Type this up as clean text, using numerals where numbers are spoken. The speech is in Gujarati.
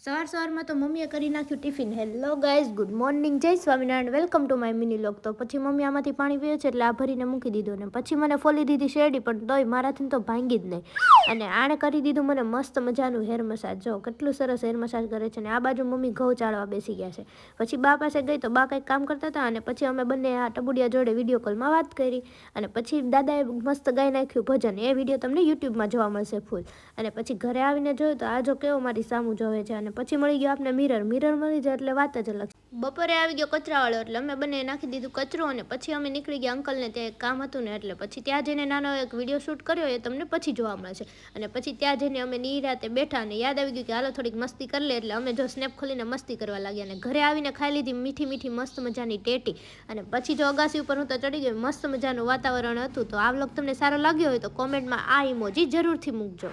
સવારમાં તો મમ્મીએ કરી નાખ્યું tiffin. Hello guys, good morning, Jai Swaminarayan, welcome to my mini vlog. તો પછી મમ્મી આમાંથી પાણી પીવે છે એટલે આ ભરીને મૂકી દીધું ને પછી મને ફોલી દીધી શેરડી, પણ તોય મારાથી તો ભાંગી જ નહીં. અને આણે કરી દીધું મને મસ્ત મજાનું હેર મસાજ. જો કેટલું સરસ હેર મસાજ કરે છે. ને આ બાજુ મમ્મી ઘઉં ચાળવા બેસી ગયા છે. પછી બા પાસે ગઈ તો બા કંઈક કામ કરતા હતા અને પછી અમે બંને આ ટબુડિયા જોડે વિડીયો કોલમાં વાત કરી. અને પછી દાદાએ મસ્ત ગાઈ નાખ્યું ભજન. એ વિડીયો તમને યુટ્યુબમાં જોવા મળશે ફૂલ. અને પછી ઘરે આવીને જોયું તો આ જો કેવો મારી સામું જોવે છે. અને પછી મળી ગયો આપણે મિરર મળી જાય એટલે વાત જ અલગ. બપોરે આવી ગયો કચરાવાળો એટલે અમે બંને નાખી દીધું કચરો અને પછી અમે નીકળી ગયા અંકલને ત્યાં એક કામ હતું ને એટલે પછી ત્યાં જઈને નાનો એક વિડીયો શૂટ કર્યો એ તમને પછી જોવા મળશે. અને પછી ત્યાં જઈને અમે નિરાતે બેઠા અને યાદ આવી ગયું કે હાલો થોડીક મસ્તી કરી લે એટલે અમે જો સ્નેપ ખોલીને મસ્તી કરવા લાગ્યા. અને ઘરે આવીને ખાઈ લીધી મીઠી મીઠી મસ્ત મજાની ટેટી. અને પછી જો અગાસી ઉપર હું તો ચડી ગઈ. મસ્ત મજાનું વાતાવરણ હતું. તો આ વ્લોગ તમને સારો લાગ્યો હોય તો કોમેન્ટમાં આ ઇમોજી જરૂરથી મૂકજો.